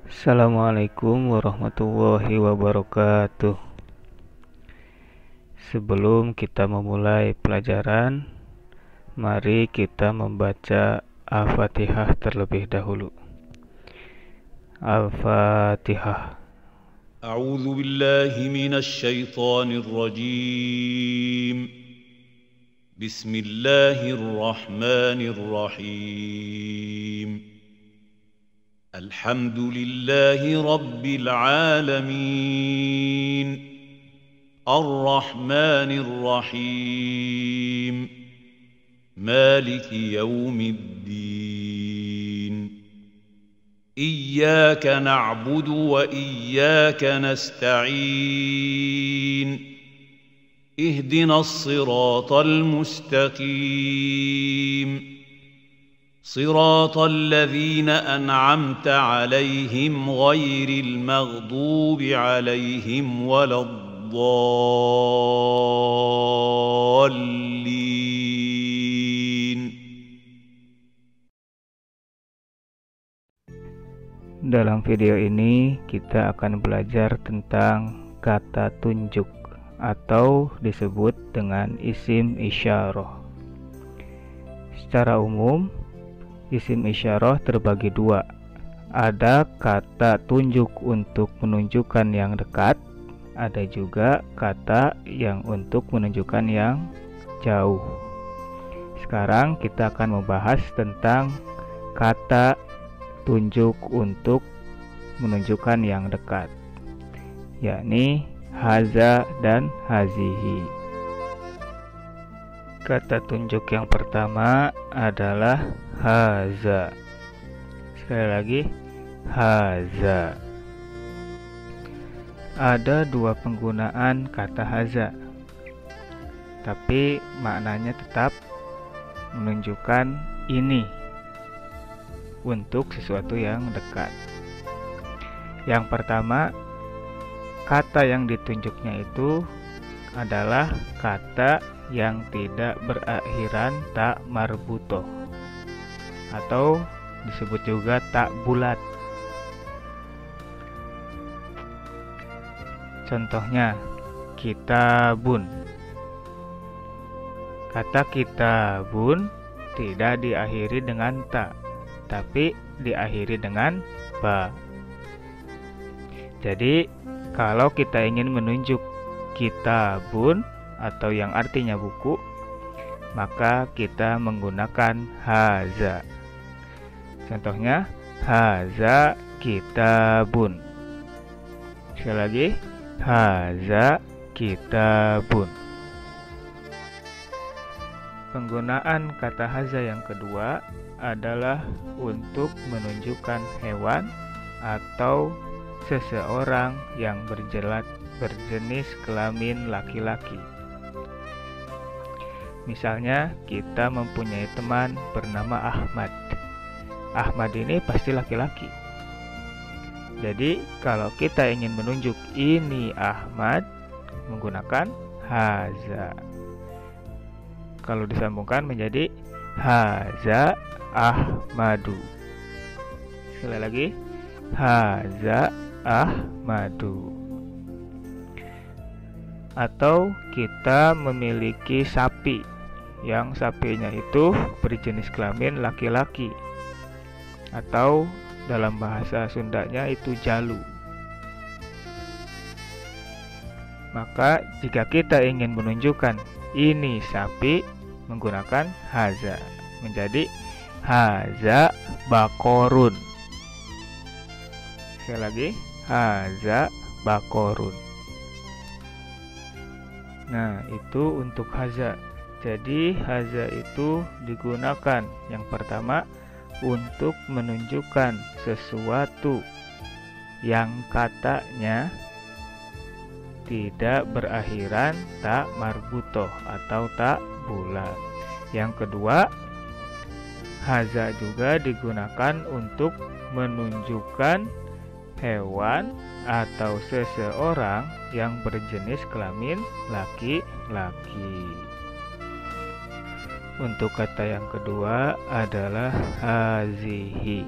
Assalamualaikum warahmatullahi wabarakatuh. Sebelum kita memulai pelajaran, mari kita membaca Al-Fatihah terlebih dahulu. Al-Fatihah. أعوذ بالله من الشيطان الرجيم بسم الله الرحمن الرحيم الحمد لله رب العالمين الرحمن الرحيم مالك يوم الدين إياك نعبد وإياك نستعين اهدنا الصراط المستقيم صراط الذين أنعمت عليهم غير المغضوب عليهم ولا الضالين. Dalam video ini kita akan belajar tentang kata tunjuk atau disebut dengan isim isyarah. Secara umum, isim isyarah terbagi dua. Ada kata tunjuk untuk menunjukkan yang dekat, ada juga kata yang untuk menunjukkan yang jauh. Sekarang kita akan membahas tentang kata tunjuk untuk menunjukkan yang dekat, yakni haza dan hazihi. Kata tunjuk yang pertama adalah haza. Sekali lagi, haza. Ada dua penggunaan kata haza, tapi maknanya tetap menunjukkan ini untuk sesuatu yang dekat. Yang pertama, kata yang ditunjuknya itu adalah kata yang tidak berakhiran tak marbutoh, atau disebut juga tak bulat. Contohnya, kitabun. Kata kitabun tidak diakhiri dengan ta, tapi diakhiri dengan ba. Jadi kalau kita ingin menunjuk kitabun atau yang artinya buku, maka kita menggunakan haza. Contohnya, haza kitabun. Sekali lagi, haza kitabun. Penggunaan kata haza yang kedua adalah untuk menunjukkan hewan atau seseorang yang berjenis kelamin laki-laki. Misalnya, kita mempunyai teman bernama Ahmad. Ahmad ini pasti laki-laki. Jadi, kalau kita ingin menunjuk ini Ahmad, menggunakan haza. Kalau disambungkan menjadi haza Ahmadu. Sekali lagi, haza Ahmadu. Atau kita memiliki sapi, yang sapinya itu berjenis kelamin laki-laki, atau dalam bahasa Sundanya itu jalu. Maka jika kita ingin menunjukkan ini sapi, menggunakan haza, menjadi haza bakorun. Sekali lagi, haza bakorun. Nah, itu untuk haza. Jadi haza itu digunakan yang pertama untuk menunjukkan sesuatu yang katanya tidak berakhiran tak marbutoh atau tak bulat. Yang kedua, haza juga digunakan untuk menunjukkan hewan atau seseorang yang berjenis kelamin laki-laki. Untuk kata yang kedua adalah hazihi.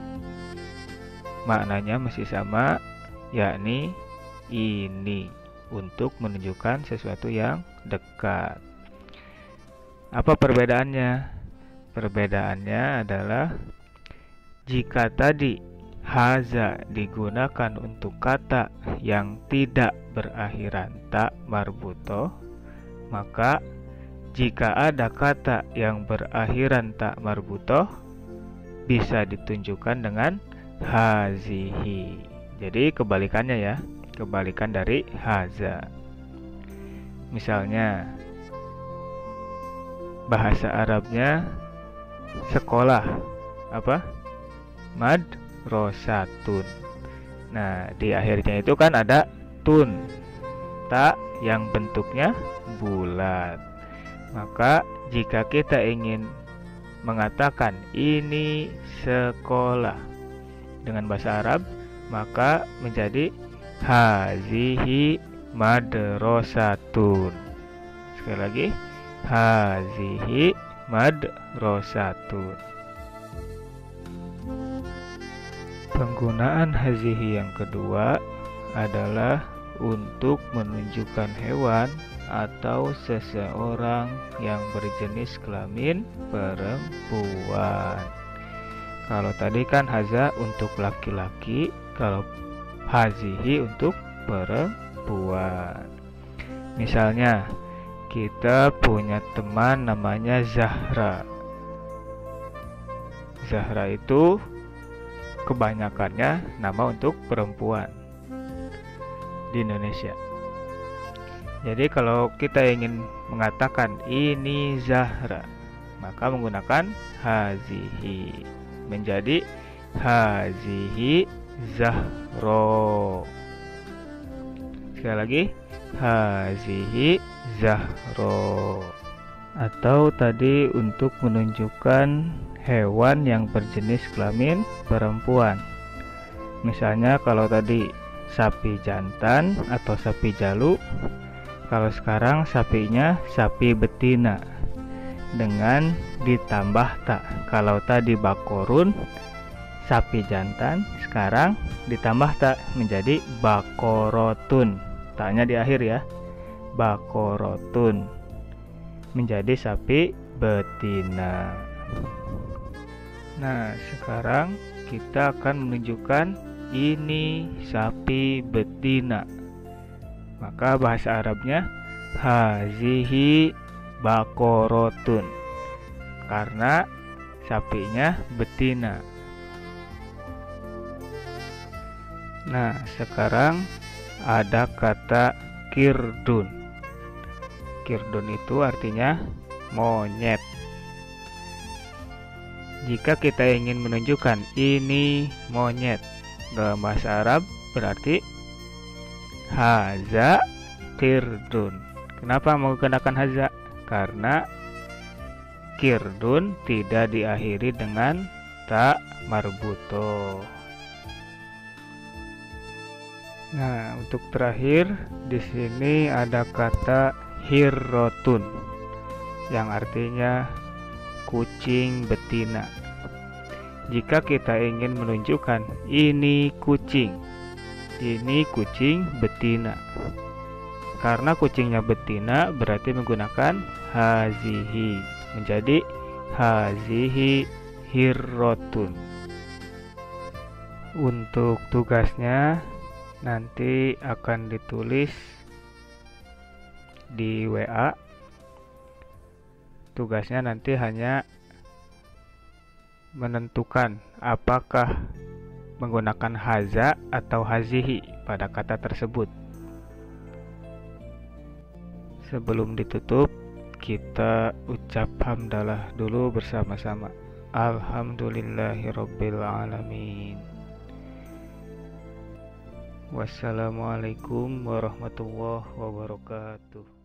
maknanya masih sama, yakni ini, untuk menunjukkan sesuatu yang dekat. Apa perbedaannya? Perbedaannya adalah jika tadi haza digunakan untuk kata yang tidak berakhiran ta marbutoh, maka jika ada kata yang berakhiran ta marbutoh bisa ditunjukkan dengan hazihi. Jadi kebalikannya ya, kebalikan dari haza. Misalnya bahasa Arabnya sekolah apa? Madrasatun. Nah, di akhirnya itu kan ada tun, ta yang bentuknya bulat. Maka jika kita ingin mengatakan ini sekolah dengan bahasa Arab, maka menjadi hazihi madrasatun. Sekali lagi, hazihi madrasatun. Penggunaan hazihi yang kedua adalah untuk menunjukkan hewan atau seseorang yang berjenis kelamin perempuan. Kalau tadi kan haza untuk laki-laki, kalau hazihi untuk perempuan. Misalnya kita punya teman namanya Zahra. Zahra itu kebanyakannya nama untuk perempuan di Indonesia. Jadi kalau kita ingin mengatakan ini Zahra, maka menggunakan hazihi, menjadi hazihi Zahro. Sekali lagi, hazihi Zahro. Atau tadi untuk menunjukkan hewan yang berjenis kelamin perempuan. Misalnya kalau tadi sapi jantan atau sapi jalu, kalau sekarang sapinya sapi betina dengan ditambah tak. Kalau tadi bakorun sapi jantan, sekarang ditambah tak menjadi bakorotun. Taknya di akhir ya, bakorotun, menjadi sapi betina. Nah, sekarang kita akan menunjukkan ini sapi betina. Maka bahasa Arabnya hazihi bakorotun, karena sapinya betina. Nah, sekarang ada kata kirdun. Kirdun itu artinya monyet. Jika kita ingin menunjukkan ini monyet dalam bahasa Arab, berarti haza kirdun. Kenapa menggunakan haza? Karena kirdun tidak diakhiri dengan ta marbutoh. Nah, untuk terakhir di sini ada kata hirrotun yang artinya kucing betina. Jika kita ingin menunjukkan ini kucing betina, karena kucingnya betina berarti menggunakan hazihi, menjadi hazihi hirrotun. Untuk tugasnya nanti akan ditulis di WA. Tugasnya nanti hanya menentukan apakah menggunakan haza atau hazihi pada kata tersebut. Sebelum ditutup, kita ucap hamdalah dulu bersama-sama. Alhamdulillahirabbil alamin. Wassalamualaikum warahmatullahi wabarakatuh.